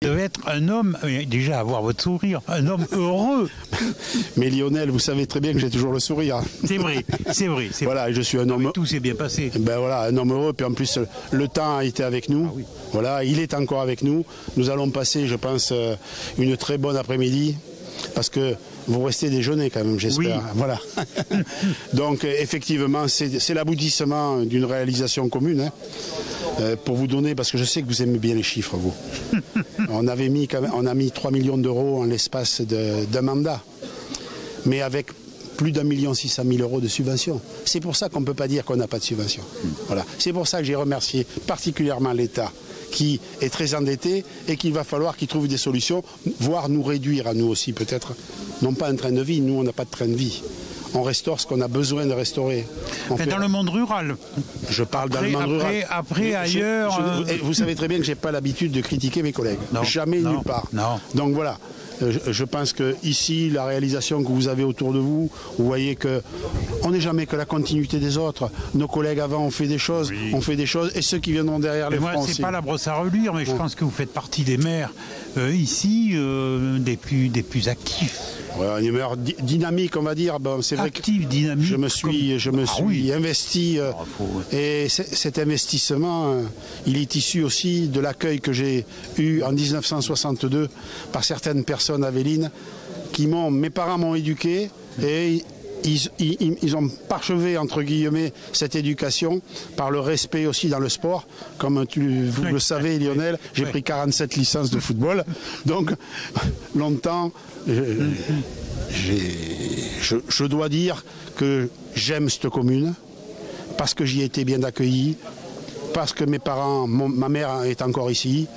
devez être un homme, déjà avoir votre sourire, un homme heureux. Mais Lionel, vous savez très bien que j'ai toujours le sourire. C'est vrai, c'est vrai. Voilà, je suis un homme... Tout s'est bien passé. Ben voilà, un homme heureux, puis en plus, le temps a été avec nous. Ah oui. Voilà, il est encore avec nous. Nous allons passer, je pense, une très bonne après-midi, parce que vous restez déjeuner quand même, j'espère. Oui. Voilà. Donc, effectivement, c'est l'aboutissement d'une réalisation commune. Hein. Pour vous donner, parce que je sais que vous aimez bien les chiffres, vous. On a mis 3 millions d'euros en l'espace d'un mandat, mais avec plus d'1,6 million € de subventions. C'est pour ça qu'on ne peut pas dire qu'on n'a pas de subvention. Voilà. C'est pour ça que j'ai remercié particulièrement l'État, qui est très endetté et qu'il va falloir qu'il trouve des solutions, voire nous réduire à nous aussi peut-être. Non pas un train de vie, nous on n'a pas de train de vie. On restaure ce qu'on a besoin de restaurer. Mais dans le monde rural. Je parle dans le monde rural. Après, ailleurs... Vous savez très bien que je n'ai pas l'habitude de critiquer mes collègues. Non, jamais, nulle part. Non. Donc voilà. Je pense que ici, la réalisation que vous avez autour de vous, vous voyez que on n'est jamais que la continuité des autres. Nos collègues avant ont fait des choses, et ceux qui viendront derrière les moi, c'est pas la brosse à reluire, mais je pense que vous faites partie des maires ici des plus actifs. Ouais, une meilleure dynamique, on va dire. Bon, c'est vrai active, dynamique. Je me suis investi et cet investissement, il est issu aussi de l'accueil que j'ai eu en 1962 par certaines personnes à Véline mes parents m'ont éduqué et ils ont parchevé, entre guillemets, cette éducation par le respect aussi dans le sport. Comme vous le savez, Lionel, j'ai pris 47 licences de football. Donc, longtemps, je dois dire que j'aime cette commune parce que j'y ai été bien accueilli, parce que mes parents, ma mère est encore ici,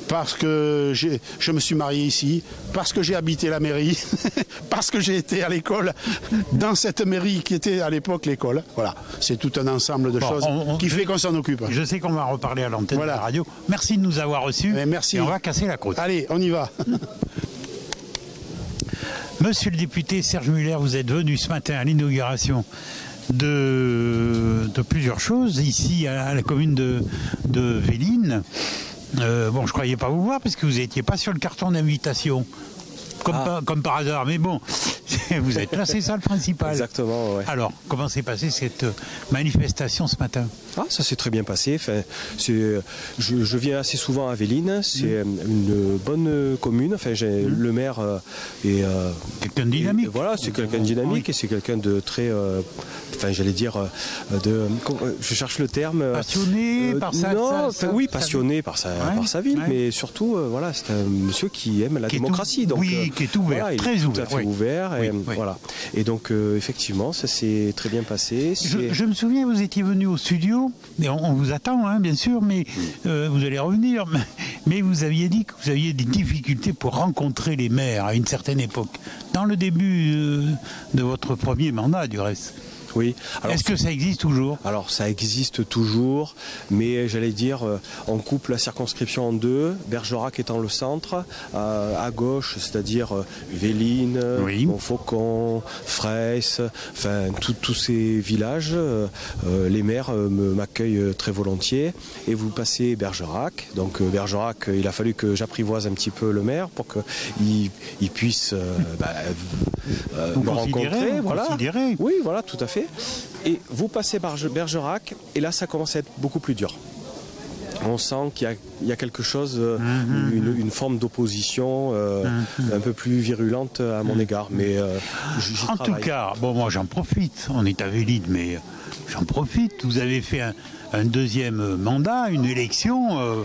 parce que je me suis marié ici, parce que j'ai habité la mairie, parce que j'ai été à l'école, dans cette mairie qui était à l'époque l'école. Voilà, c'est tout un ensemble de choses qui fait qu'on s'en occupe. Je sais qu'on va reparler à l'antenne de la radio. Merci de nous avoir reçus. Merci. Et on va casser la croûte. Allez, on y va. Monsieur le député Serge Muller, vous êtes venu ce matin à l'inauguration de plusieurs choses ici à la commune de Véline. Bon, je croyais pas vous voir parce que vous n'étiez pas sur le carton d'invitation, comme par hasard. Mais bon, vous êtes là, c'est ça le principal. Exactement, ouais. Alors, comment s'est passée cette manifestation ce matin? Ça s'est très bien passé. Enfin, je viens assez souvent à Véline. C'est une bonne commune. Enfin, le maire est quelqu'un de dynamique. Voilà, c'est quelqu'un de dynamique et c'est quelqu'un de très, j'allais dire, je cherche le terme. Passionné par passionné par sa ville, mais surtout, voilà, c'est un monsieur qui aime la démocratie. Donc, qui est ouvert, voilà, très ouvert. Tout à fait ouvert. Et, voilà. Et donc, effectivement, ça s'est très bien passé. Je me souviens, vous étiez venu au studio. Et on vous attend, hein, bien sûr, mais vous allez revenir. Mais vous aviez dit que vous aviez des difficultés pour rencontrer les maires à une certaine époque, dans le début de votre premier mandat, du reste. Oui. Est-ce que ça existe toujours? Alors ça existe toujours, mais j'allais dire, on coupe la circonscription en deux, Bergerac étant le centre, à gauche, c'est-à-dire Véline, Montfaucon, Fraisse, enfin tous ces villages, les maires m'accueillent très volontiers. Et vous passez Bergerac, donc Bergerac, il a fallu que j'apprivoise un petit peu le maire pour qu'il puisse me rencontrer. Voilà. Oui, voilà, tout à fait. Et vous passez Bergerac, et là ça commence à être beaucoup plus dur. On sent qu'il y a quelque chose, une forme d'opposition un peu plus virulente à mon égard. Mais j'y travaille. En tout cas, bon, moi j'en profite. On est à Véline, mais j'en profite. Vous avez fait un deuxième mandat, une élection.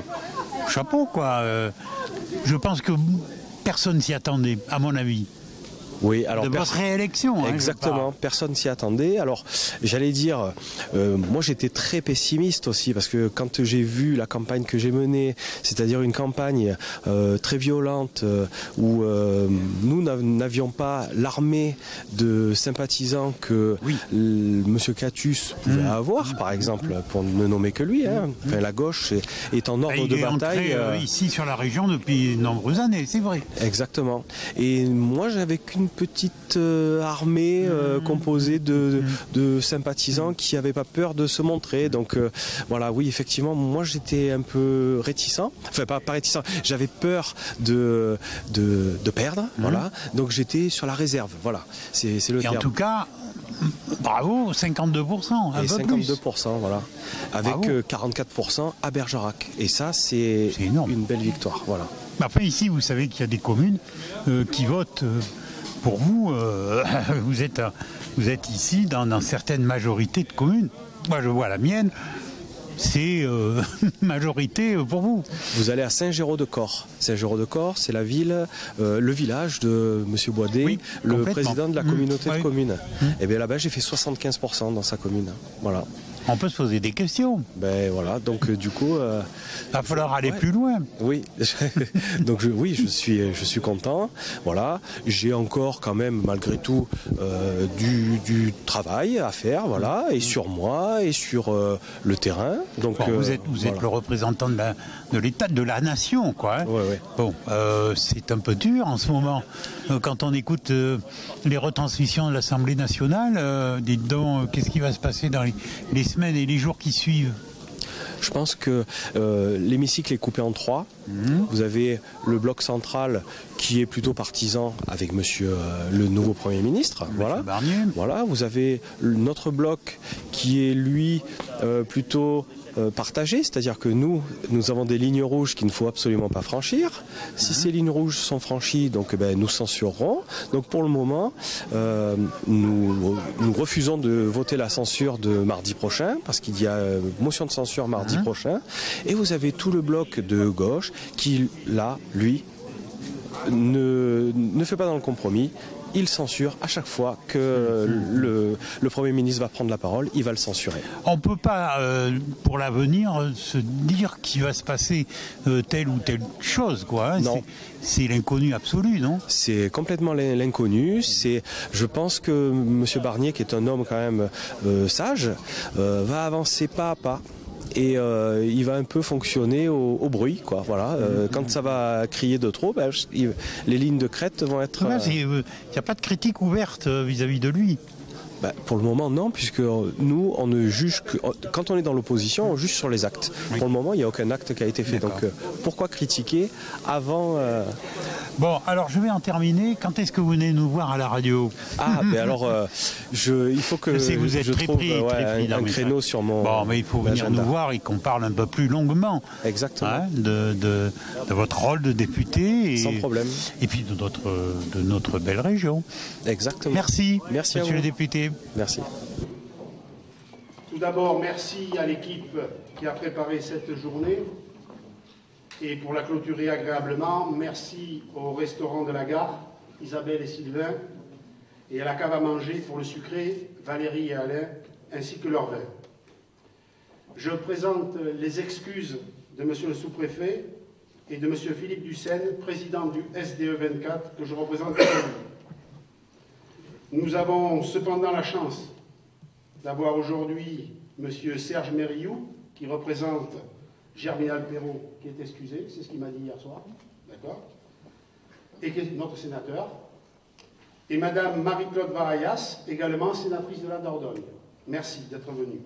Chapeau, quoi. Je pense que personne s'y attendait, à mon avis. Oui, alors de votre réélection. Exactement, personne s'y attendait. Alors, j'allais dire, moi j'étais très pessimiste aussi, parce que quand j'ai vu la campagne que j'ai menée, c'est-à-dire une campagne très violente, où nous n'avions pas l'armée de sympathisants que Monsieur Catus pouvait avoir, par exemple, pour ne nommer que lui. Enfin, la gauche est en ordre de bataille. Il est entré ici sur la région depuis de nombreuses années, c'est vrai. Exactement. Et moi, j'avais qu'une petite armée composée de sympathisants qui n'avaient pas peur de se montrer. Donc voilà, oui, effectivement, moi j'étais un peu réticent. Enfin, pas réticent, j'avais peur de perdre. Voilà. Donc j'étais sur la réserve. Voilà, c'est le terme. En tout cas, bravo, 52%, un peu 52%, voilà. Avec 44% à Bergerac. Et ça, c'est une belle victoire. Voilà. Après, ici, vous savez qu'il y a des communes qui votent pour vous. Vous êtes ici dans certaines majorités de communes. Moi, je vois la mienne. C'est majorité pour vous. Vous allez à Saint-Géraud-de-Corps. Saint-Géraud-de-Corps, c'est la ville, le village de M. Boisdet, le président de la communauté de communes. Et bien là-bas, j'ai fait 75% dans sa commune. Voilà. On peut se poser des questions. Ben voilà, donc du coup... il va falloir aller plus loin. Oui, donc je suis content. Voilà, j'ai encore quand même, malgré tout, du travail à faire, voilà, et sur moi, et sur le terrain. Donc, vous êtes le représentant de l'État, de la nation, quoi. Hein. Ouais. Bon, c'est un peu dur en ce moment. Quand on écoute les retransmissions de l'Assemblée nationale, dites donc, qu'est-ce qui va se passer dans les semaines et les jours qui suivent? Je pense que l'hémicycle est coupé en 3. Vous avez le bloc central qui est plutôt partisan avec monsieur le nouveau Premier ministre. Voilà. Barnier. Voilà. Vous avez notre bloc qui est lui plutôt partagé, c'est-à-dire que nous avons des lignes rouges qu'il ne faut absolument pas franchir. Si ces lignes rouges sont franchies, donc nous censurerons. Donc pour le moment, nous refusons de voter la censure de mardi prochain, parce qu'il y a motion de censure mardi prochain. Et vous avez tout le bloc de gauche qui, là, lui, ne fait pas dans le compromis. Il censure à chaque fois que le Premier ministre va prendre la parole, il va le censurer. On ne peut pas, pour l'avenir, se dire qu'il va se passer telle ou telle chose, quoi. Hein. Non. C'est l'inconnu absolu, non? C'est complètement l'inconnu. Je pense que M. Barnier, qui est un homme quand même sage, va avancer pas à pas. Et il va un peu fonctionner au bruit, quoi. Voilà. Quand ça va crier de trop, les lignes de crête vont être... Il n'y a pas de critique ouverte vis-à-vis de lui. Pour le moment, non, puisque nous, on ne juge que... Quand on est dans l'opposition, on juge sur les actes. Oui. Pour le moment, il n'y a aucun acte qui a été fait. Donc, pourquoi critiquer avant... Bon, alors je vais en terminer. Quand est-ce que vous venez nous voir à la radio? Alors, il faut que je trouve un créneau sur mon... Bon, mais il faut venir nous voir et qu'on parle un peu plus longuement. Exactement. Hein, de votre rôle de député. Sans problème. Et puis de notre belle région. Exactement. Merci, merci monsieur le député. Merci. Tout d'abord, merci à l'équipe qui a préparé cette journée. Et pour la clôturer agréablement, merci au restaurant de la gare, Isabelle et Sylvain, et à la cave à manger pour le sucré, Valérie et Alain, ainsi que leur vin. Je présente les excuses de monsieur le sous-préfet et de monsieur Philippe Dussène, président du SDE 24, que je représente aujourd'hui. Nous avons cependant la chance d'avoir aujourd'hui M. Serge Mériou, qui représente Germinal Perrault, qui est excusé, c'est ce qu'il m'a dit hier soir, d'accord, et qui est notre sénateur, et Mme Marie-Claude Varayas, également sénatrice de la Dordogne. Merci d'être venu.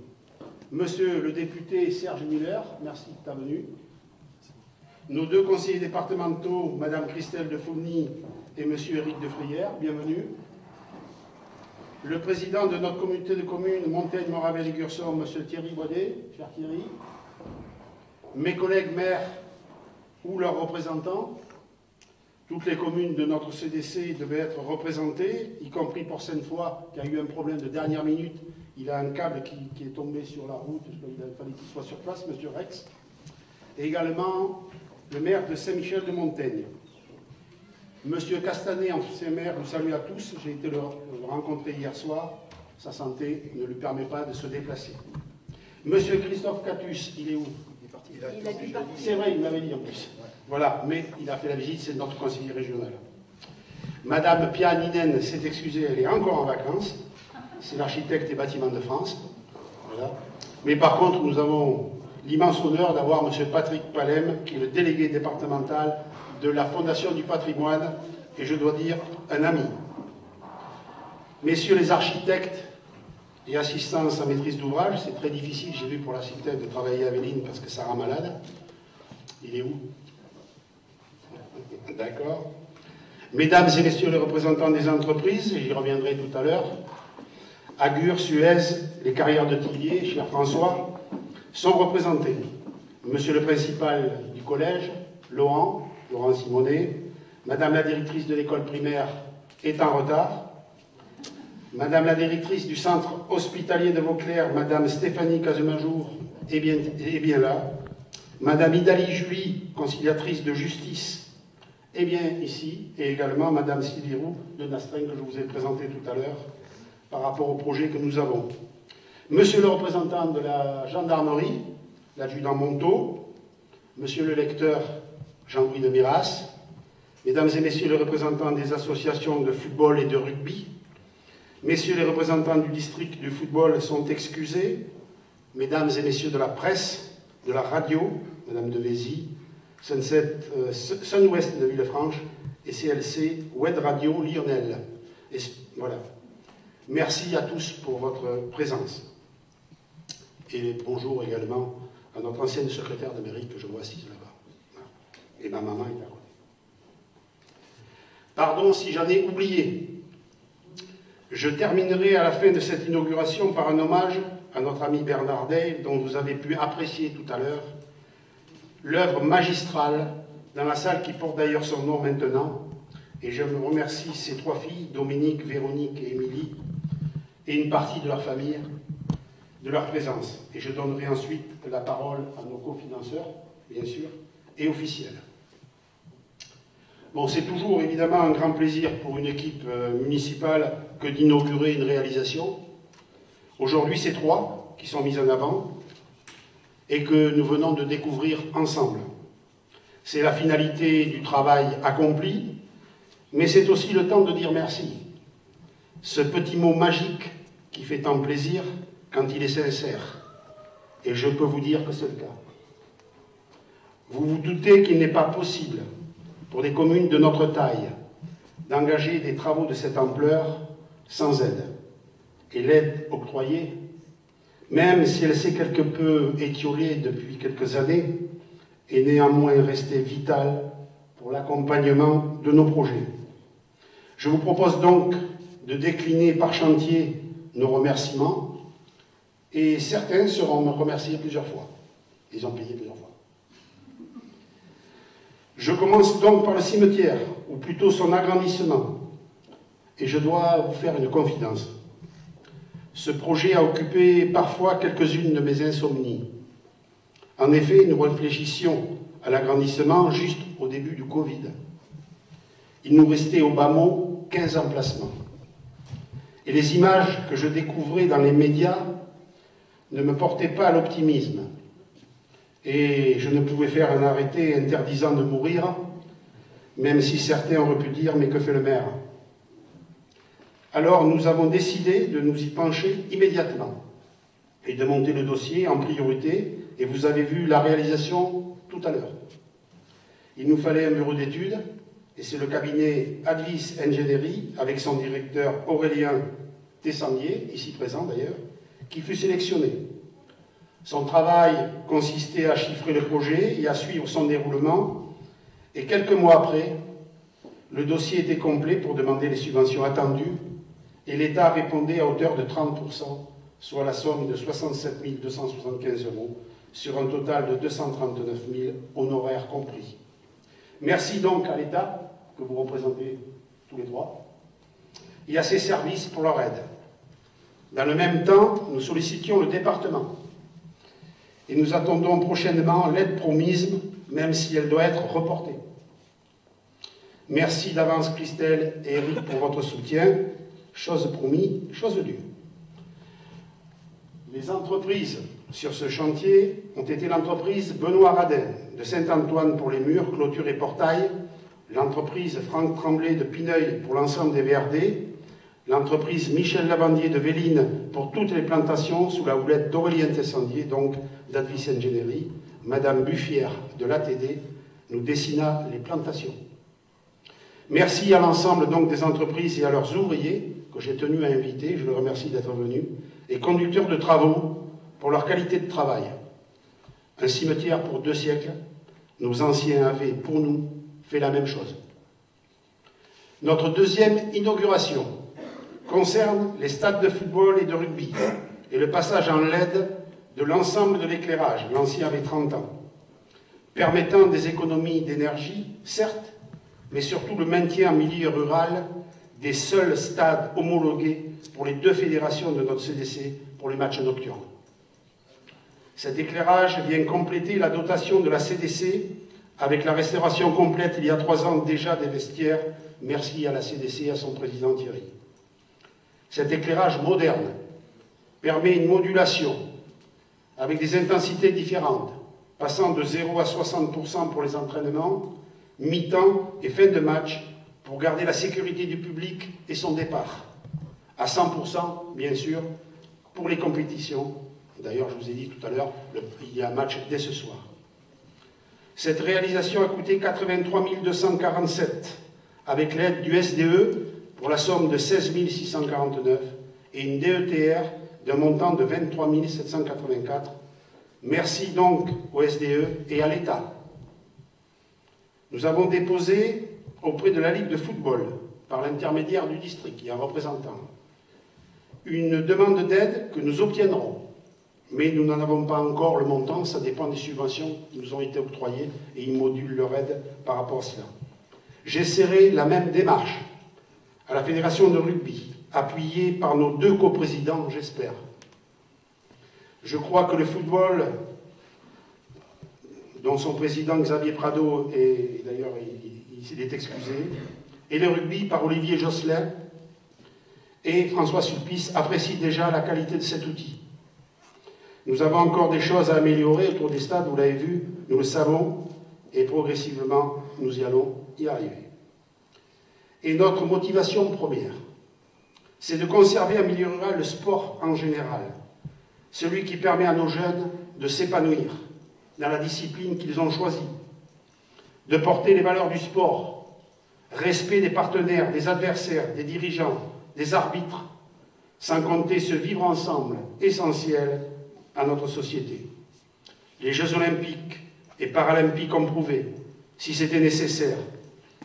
Monsieur le député Serge Miller, merci de ta venue. Nos deux conseillers départementaux, Mme Christelle de Fougny et M. Éric de Frière, bienvenue. Le président de notre communauté de communes Montaigne-Moravelle-et-Gurson, M. Thierry Baudet, cher Thierry. Mes collègues maires ou leurs représentants. Toutes les communes de notre CDC devaient être représentées, y compris pour Sainte-Foy, qui a eu un problème de dernière minute. Il a un câble qui est tombé sur la route, il fallait qu'il soit sur place, M. Rex. Et également le maire de Saint-Michel de Montaigne. Monsieur Castanet, ancien maire, vous salue à tous. J'ai été le rencontrer hier soir. Sa santé ne lui permet pas de se déplacer. Monsieur Christophe Catus, il est où? Il est parti. C'est vrai, il m'avait dit en plus. Ouais. Voilà, mais il a fait la visite, c'est notre conseiller régional. Madame Pia Ninen s'est excusée, elle est encore en vacances. C'est l'architecte des bâtiments de France. Voilà. Mais par contre, nous avons l'immense honneur d'avoir M. Patrick Palem, qui est le délégué départemental de la Fondation du patrimoine, et je dois dire un ami. Messieurs les architectes et assistance à maîtrise d'ouvrage, c'est très difficile, j'ai vu pour l'architecte, de travailler à Véline parce que ça rend malade. Il est où? D'accord. Mesdames et messieurs les représentants des entreprises, et j'y reviendrai tout à l'heure, Agur, Suez, les carrières de Tillier, cher François, sont représentés. Monsieur le principal du collège, Laurent Simonet, Madame la directrice de l'école primaire est en retard, Madame la directrice du centre hospitalier de Vauclair, Madame Stéphanie Casemajour, est bien là, Madame Idali Julie, conciliatrice de justice, est bien ici, et également Madame Sylvie Roux de Nastring, que je vous ai présenté tout à l'heure, par rapport au projet que nous avons. Monsieur le représentant de la gendarmerie, l'adjudant Monteau, Monsieur le lecteur Jean-Louis de Miras, Mesdames et Messieurs les représentants des associations de football et de rugby, Messieurs les représentants du district du football sont excusés, Mesdames et Messieurs de la presse, de la radio, Madame de Vézy, Sun-Ouest de Villefranche et CLC Web Radio Lionel. Et voilà. Merci à tous pour votre présence. Et bonjour également à notre ancienne secrétaire de mairie que je vois assise là-bas. Et ma maman est à côté. Pardon si j'en ai oublié. Je terminerai à la fin de cette inauguration par un hommage à notre ami Bernard Day, dont vous avez pu apprécier tout à l'heure l'œuvre magistrale dans la salle qui porte d'ailleurs son nom maintenant. Et je me remercie ses trois filles, Dominique, Véronique et Émilie, et une partie de leur famille, de leur présence. Et je donnerai ensuite la parole à nos cofinanceurs, bien sûr, et officiels. Bon, c'est toujours évidemment un grand plaisir pour une équipe municipale que d'inaugurer une réalisation. Aujourd'hui, c'est trois qui sont mises en avant et que nous venons de découvrir ensemble. C'est la finalité du travail accompli, mais c'est aussi le temps de dire merci. Ce petit mot magique qui fait tant plaisir quand il est sincère. Et je peux vous dire que c'est le cas. Vous vous doutez qu'il n'est pas possible pour des communes de notre taille d'engager des travaux de cette ampleur sans aide. Et l'aide octroyée, même si elle s'est quelque peu étiolée depuis quelques années, est néanmoins restée vitale pour l'accompagnement de nos projets. Je vous propose donc de décliner par chantier nos remerciements, et certains seront me remerciés plusieurs fois. Ils ont payé plusieurs fois. Je commence donc par le cimetière, ou plutôt son agrandissement, et je dois vous faire une confidence. Ce projet a occupé parfois quelques-unes de mes insomnies. En effet, nous réfléchissions à l'agrandissement juste au début du Covid. Il nous restait au bas mot 15 emplacements. Et les images que je découvrais dans les médias ne me portaient pas à l'optimisme. Et je ne pouvais faire un arrêté interdisant de mourir, même si certains auraient pu dire « mais que fait le maire ?» Alors nous avons décidé de nous y pencher immédiatement et de monter le dossier en priorité, et vous avez vu la réalisation tout à l'heure. Il nous fallait un bureau d'études, et c'est le cabinet Advis Engineering, avec son directeur Aurélien Tessandier, ici présent d'ailleurs, qui fut sélectionné. Son travail consistait à chiffrer le projet et à suivre son déroulement, et quelques mois après, le dossier était complet pour demander les subventions attendues, et l'État répondait à hauteur de 30%, soit la somme de 67 275 €, sur un total de 239 000 honoraires compris. Merci donc à l'État, que vous représentez tous les trois, et à ses services pour leur aide. Dans le même temps, nous sollicitions le département, et nous attendons prochainement l'aide promise, même si elle doit être reportée. Merci d'avance Christelle et Eric pour votre soutien. Chose promise, chose due. Les entreprises sur ce chantier ont été l'entreprise Benoît Radin de Saint-Antoine pour les murs, clôtures et portails, l'entreprise Franck Tremblay de Pineuil pour l'ensemble des VRD, l'entreprise Michel Lavandier de Véline pour toutes les plantations sous la houlette d'Aurélien Tessandier, donc d'Advis Engineering, Madame Buffière de l'ATD nous dessina les plantations. Merci à l'ensemble donc des entreprises et à leurs ouvriers que j'ai tenu à inviter, je le remercie d'être venu, et conducteurs de travaux pour leur qualité de travail. Un cimetière pour 2 siècles, nos anciens avaient, pour nous, fait la même chose. Notre deuxième inauguration concerne les stades de football et de rugby et le passage en LED de l'ensemble de l'éclairage, l'ancien avait 30 ans, permettant des économies d'énergie, certes, mais surtout le maintien en milieu rural des seuls stades homologués pour les 2 fédérations de notre CDC pour les matchs nocturnes. Cet éclairage vient compléter la dotation de la CDC avec la restauration complète il y a 3 ans déjà des vestiaires, merci à la CDC et à son président Thierry. Cet éclairage moderne permet une modulation avec des intensités différentes, passant de 0 à 60% pour les entraînements, mi-temps et fin de match, pour garder la sécurité du public et son départ. À 100%, bien sûr, pour les compétitions. D'ailleurs, je vous ai dit tout à l'heure, il y a un match dès ce soir. Cette réalisation a coûté 83 247, avec l'aide du SDE pour la somme de 16 649 et une DETR d'un montant de 23 784. Merci donc au SDE et à l'État. Nous avons déposé auprès de la Ligue de football, par l'intermédiaire du district, qui est un représentant, une demande d'aide que nous obtiendrons. Mais nous n'en avons pas encore le montant, ça dépend des subventions qui nous ont été octroyées et ils modulent leur aide par rapport à cela. J'essaierai la même démarche à la Fédération de rugby, appuyée par nos 2 coprésidents, j'espère. Je crois que le football, dont son président Xavier Prado, et d'ailleurs il s'est excusé, et le rugby par Olivier Josselin et François Sulpice apprécient déjà la qualité de cet outil. Nous avons encore des choses à améliorer autour des stades, vous l'avez vu, nous le savons, et progressivement, nous y allons y arriver. Et notre motivation première, c'est de conserver en milieu rural le sport en général, celui qui permet à nos jeunes de s'épanouir dans la discipline qu'ils ont choisie, de porter les valeurs du sport, respect des partenaires, des adversaires, des dirigeants, des arbitres, sans compter ce vivre ensemble essentiel à notre société. Les Jeux olympiques et paralympiques ont prouvé, si c'était nécessaire,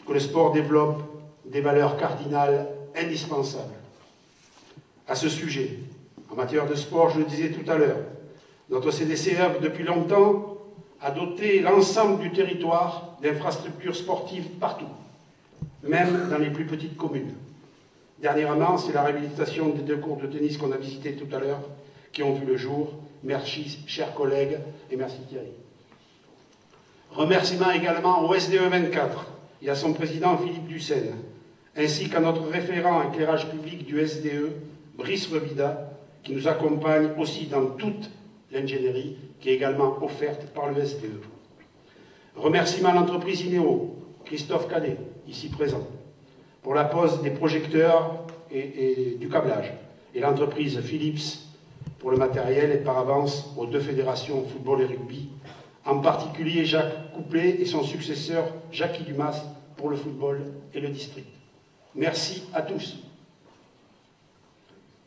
que le sport développe des valeurs cardinales indispensables. À ce sujet, en matière de sport, je le disais tout à l'heure, notre CDC œuvre depuis longtemps à doter l'ensemble du territoire d'infrastructures sportives partout, même dans les plus petites communes. Dernièrement, c'est la réhabilitation des 2 cours de tennis qu'on a visités tout à l'heure qui ont vu le jour. Merci, chers collègues, et merci Thierry. Remerciements également au SDE 24 et à son président Philippe Dussène, ainsi qu'à notre référent éclairage public du SDE, Brice Revida, qui nous accompagne aussi dans toute l'ingénierie qui est également offerte par le SDE. Remerciements à l'entreprise INEO, Christophe Cadet, ici présent, pour la pose des projecteurs et du câblage, et l'entreprise Philips pour le matériel, et par avance aux 2 fédérations football et rugby, en particulier Jacques Couplet et son successeur Jacques Dumas pour le football et le district. Merci à tous.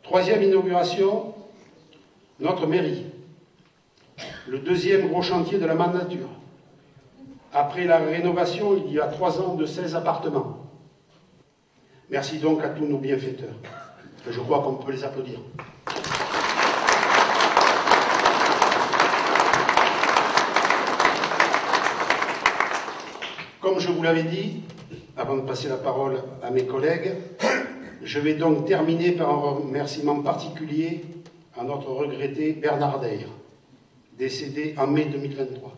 3e inauguration, notre mairie. Le 2e gros chantier de la mandature. Après la rénovation, il y a 3 ans, de 16 appartements. Merci donc à tous nos bienfaiteurs. Je crois qu'on peut les applaudir. Comme je vous l'avais dit, avant de passer la parole à mes collègues, je vais donc terminer par un remerciement particulier à notre regretté Bernard Deyre, décédé en mai 2023.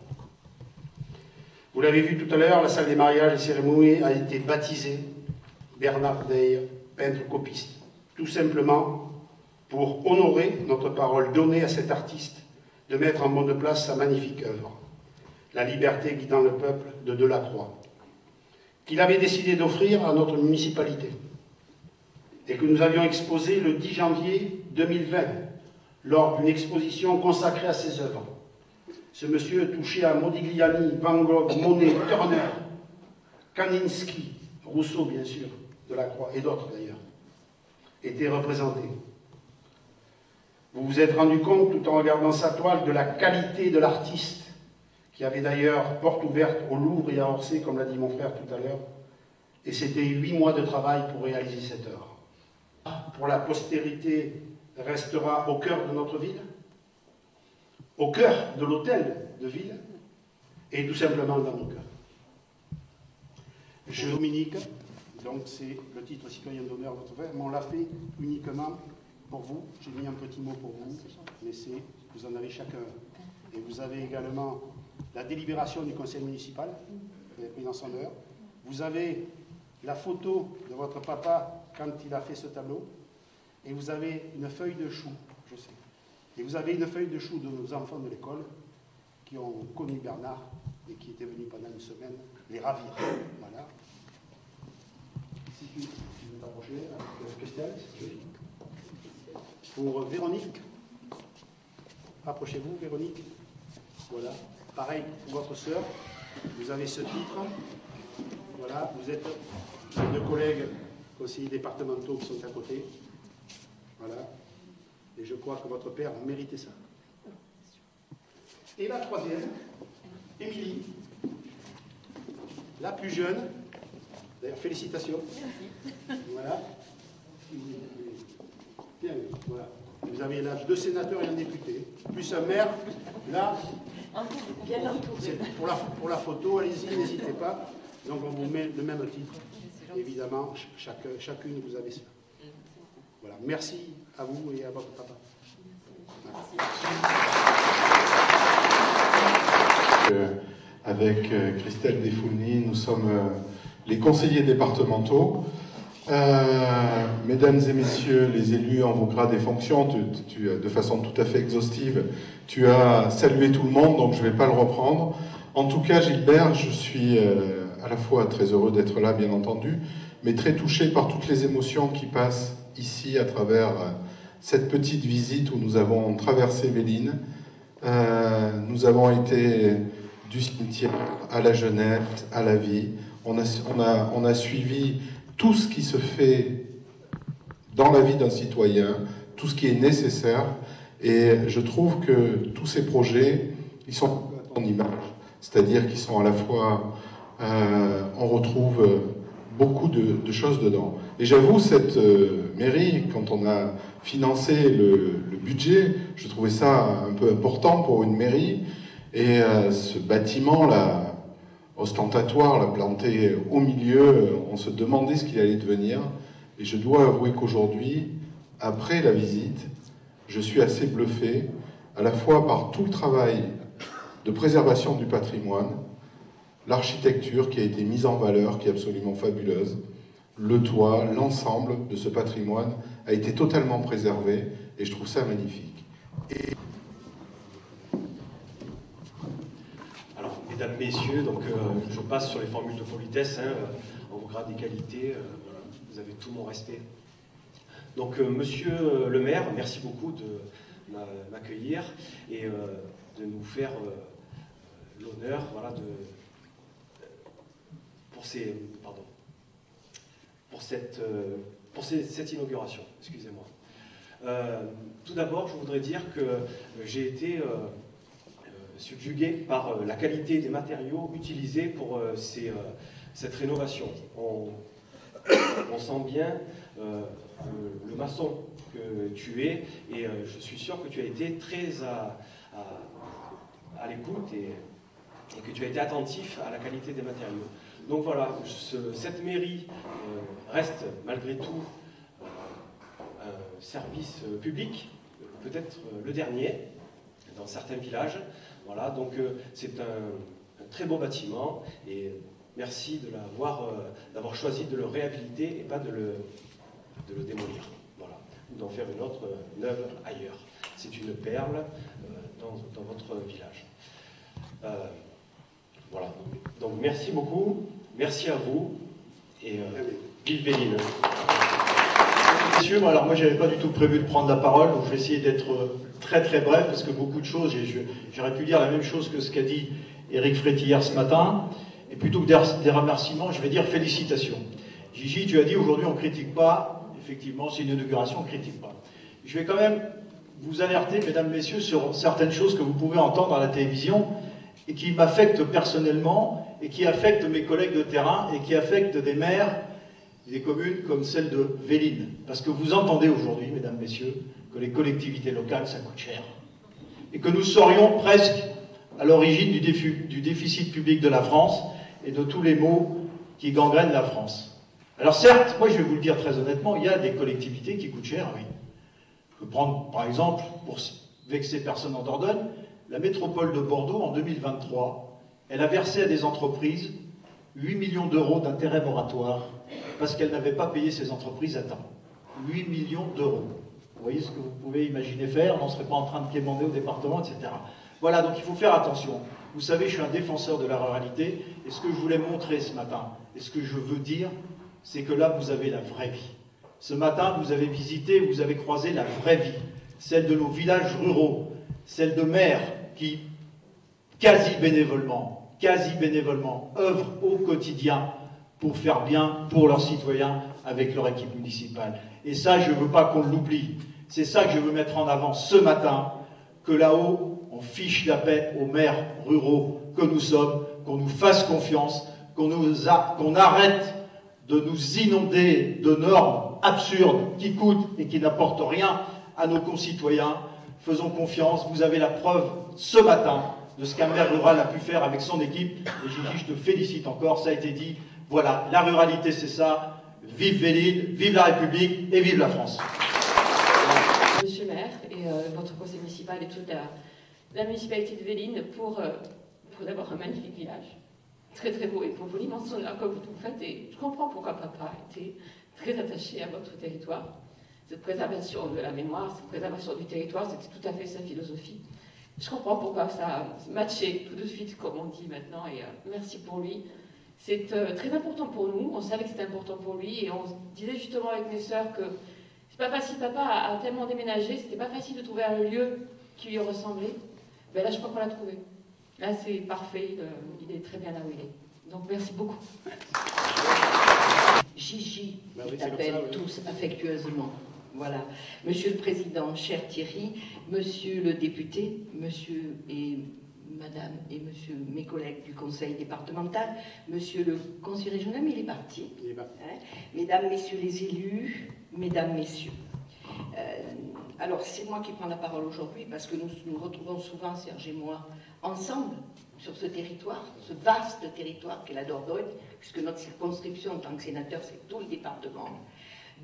Vous l'avez vu tout à l'heure, la salle des mariages et cérémonies a été baptisée Bernard Deyre, peintre copiste, tout simplement pour honorer notre parole donnée à cet artiste de mettre en bonne place sa magnifique œuvre, La liberté guidant le peuple de Delacroix, qu'il avait décidé d'offrir à notre municipalité et que nous avions exposé le 10 janvier 2020 lors d'une exposition consacrée à ses œuvres. Ce monsieur touchait à Modigliani, Van Gogh, Monet, Turner, Kandinsky, Rousseau bien sûr, Delacroix et d'autres d'ailleurs. étaient représentés. Vous vous êtes rendu compte, tout en regardant sa toile, de la qualité de l'artiste, qui avait d'ailleurs porte ouverte au Louvre et à Orsay, comme l'a dit mon frère tout à l'heure, et c'était 8 mois de travail pour réaliser cette œuvre. Pour la postérité, restera au cœur de notre ville, au cœur de l'hôtel de ville, et tout simplement dans nos cœurs. Je Dominique, donc c'est le titre citoyen d'honneur de votre frère, mais on l'a fait uniquement pour vous. J'ai mis un petit mot pour vous, mais vous en avez chacun. Et vous avez également la délibération du conseil municipal, vous avez pris dans son heure. Vous avez la photo de votre papa quand il a fait ce tableau. Et vous avez une feuille de chou, je sais. Et vous avez une feuille de chou de nos enfants de l'école qui ont connu Bernard et qui étaient venus pendant une semaine les ravir. Voilà. Si tu veux t'approcher avec Christelle, pour Véronique, approchez-vous, Véronique. Voilà. Pareil pour votre sœur, vous avez ce titre. Voilà, vous êtes deux collègues conseillers départementaux qui sont à côté. Voilà. Et je crois que votre père méritait ça. Et la troisième, Émilie, la plus jeune. D'ailleurs, félicitations. Voilà. Bien, voilà. Vous avez là 2 sénateurs et un député, plus un maire. Là, c'est pour la photo, allez-y, n'hésitez pas. Donc on vous met le même titre. Évidemment, chacune, vous avez ça. Voilà. Merci à vous et à votre papa. Avec Christelle Desfoulny, nous sommes les conseillers départementaux. Mesdames et messieurs les élus en vos grades et fonctions, de façon tout à fait exhaustive, tu as salué tout le monde, donc je ne vais pas le reprendre. En tout cas, Gilbert, je suis à la fois très heureux d'être là, bien entendu, mais très touché par toutes les émotions qui passent ici à travers cette petite visite où nous avons traversé Véline. Nous avons été du cimetière à la Jeunette, à la vie. On a suivi tout ce qui se fait dans la vie d'un citoyen, tout ce qui est nécessaire. Et je trouve que tous ces projets, ils sont en image. C'est-à-dire qu'ils sont à la fois... on retrouve beaucoup de choses dedans. Et j'avoue, cette mairie, quand on a financé le budget, je trouvais ça un peu important pour une mairie. Et ce bâtiment, là, ostentatoire, là, planté au milieu, on se demandait ce qu'il allait devenir. Et je dois avouer qu'aujourd'hui, après la visite, je suis assez bluffé, à la fois par tout le travail de préservation du patrimoine, l'architecture qui a été mise en valeur, qui est absolument fabuleuse, le toit, l'ensemble de ce patrimoine a été totalement préservé, et je trouve ça magnifique. Alors, mesdames, messieurs, donc, je passe sur les formules de politesse, en vos grades et qualités, vous avez tout mon respect. Donc, monsieur le maire, merci beaucoup de m'accueillir et de nous faire l'honneur, voilà, pour cette inauguration, excusez-moi. Tout d'abord, je voudrais dire que j'ai été subjugué par la qualité des matériaux utilisés pour cette rénovation. On sent bien le maçon que tu es, et je suis sûr que tu as été très à l'écoute et que tu as été attentif à la qualité des matériaux. Donc voilà, cette mairie reste malgré tout un service public, peut-être le dernier dans certains villages. Voilà, donc c'est un très beau bâtiment et merci d'avoir choisi de le réhabiliter et pas de le démolir. Voilà, ou d'en faire une autre neuve ailleurs. C'est une perle dans votre village. Voilà, donc merci beaucoup, merci à vous, et vive Véline. Messieurs, alors moi j'avais pas du tout prévu de prendre la parole, donc je vais essayer d'être très très bref, parce que beaucoup de choses, j'aurais pu dire la même chose que ce qu'a dit Éric Frétillard ce matin, et plutôt que des remerciements, je vais dire félicitations. Gigi, tu as dit aujourd'hui on ne critique pas, effectivement, c'est une inauguration, on ne critique pas. Je vais quand même vous alerter, mesdames, messieurs, sur certaines choses que vous pouvez entendre à la télévision et qui m'affectent personnellement et qui affectent mes collègues de terrain et qui affectent des maires des communes comme celle de Véline. Parce que vous entendez aujourd'hui, mesdames, messieurs, que les collectivités locales, ça coûte cher. Et que nous serions presque à l'origine du déficit public de la France et de tous les maux qui gangrènent la France. Alors certes, moi je vais vous le dire très honnêtement, il y a des collectivités qui coûtent cher, oui. Je peux prendre par exemple, pour vexer personne en Dordogne, la métropole de Bordeaux en 2023, elle a versé à des entreprises 8 millions d'euros d'intérêts moratoires parce qu'elle n'avait pas payé ses entreprises à temps. 8 millions d'euros. Vous voyez ce que vous pouvez imaginer faire, on n'en serait pas en train de quémander au département, etc. Voilà, donc il faut faire attention. Vous savez, je suis un défenseur de la ruralité, et ce que je voulais montrer ce matin, et ce que je veux dire, c'est que là, vous avez la vraie vie. Ce matin, vous avez visité, vous avez croisé la vraie vie, celle de nos villages ruraux, celle de maires qui, quasi bénévolement, œuvrent au quotidien pour faire bien pour leurs citoyens avec leur équipe municipale. Et ça, je ne veux pas qu'on l'oublie. C'est ça que je veux mettre en avant ce matin, que là-haut, on fiche la paix aux maires ruraux que nous sommes, qu'on nous fasse confiance, qu'on arrête de nous inonder de normes absurdes qui coûtent et qui n'apportent rien à nos concitoyens. Faisons confiance, vous avez la preuve ce matin de ce qu'un maire rural a pu faire avec son équipe. Et Gigi, je te félicite encore, ça a été dit. Voilà, la ruralité c'est ça. Vive Véline, vive la République et vive la France. Monsieur le maire et votre conseil municipal et toute la municipalité de Véline pour d'abord un magnifique village, très très beau, et pour l'immense honneur que vous faites. Et je comprends pourquoi papa était très attaché à votre territoire. Cette préservation de la mémoire, cette préservation du territoire, c'était tout à fait sa philosophie. Je comprends pourquoi ça a matché tout de suite, comme on dit maintenant, et merci pour lui. C'est très important pour nous, on savait que c'était important pour lui, et on disait justement avec mes sœurs que c'est pas facile, papa a tellement déménagé, c'était pas facile de trouver un lieu qui lui ressemblait. Ben là, je crois qu'on l'a trouvé. Là, c'est parfait, il est très bien là où il est. Donc, merci beaucoup. Gigi, je t'appelle tous affectueusement. Voilà. Monsieur le Président, cher Thierry, Monsieur le député, Monsieur et Madame et Monsieur mes collègues du Conseil départemental, Monsieur le conseiller régional, mais il est parti. Mesdames, Messieurs les élus, Mesdames, Messieurs. Alors, c'est moi qui prends la parole aujourd'hui parce que nous nous retrouvons souvent, Serge et moi, ensemble sur ce territoire, ce vaste territoire qu'est la Dordogne, puisque notre circonscription en tant que sénateur, c'est tout le département.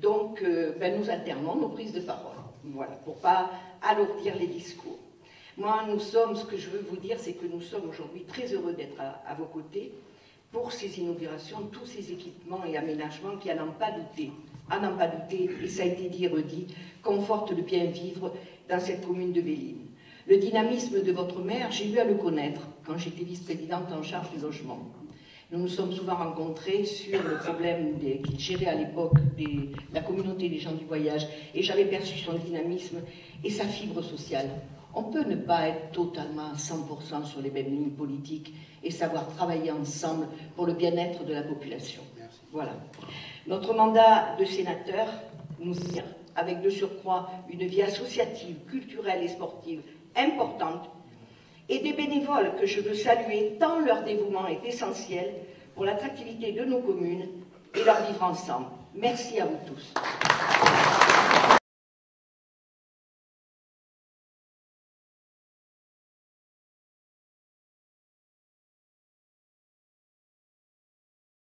Donc, nous alternons nos prises de parole, voilà, pour ne pas alourdir les discours. Moi, ce que je veux vous dire, c'est que nous sommes aujourd'hui très heureux d'être à vos côtés pour ces inaugurations, tous ces équipements et aménagements qui, à n'en pas douter, et ça a été dit et redit, confortent le bien vivre dans cette commune de Véline. Le dynamisme de votre maire, j'ai eu à le connaître quand j'étais vice-présidente en charge du logement. Nous nous sommes souvent rencontrés sur le problème qu'il gérait à l'époque de la communauté des gens du voyage, et j'avais perçu son dynamisme et sa fibre sociale. On peut ne pas être totalement à 100% sur les mêmes lignes politiques et savoir travailler ensemble pour le bien-être de la population. Merci. Voilà. Notre mandat de sénateur nous sert, avec de surcroît une vie associative, culturelle et sportive importante, et des bénévoles que je veux saluer tant leur dévouement est essentiel pour l'attractivité de nos communes et leur vivre ensemble. Merci à vous tous.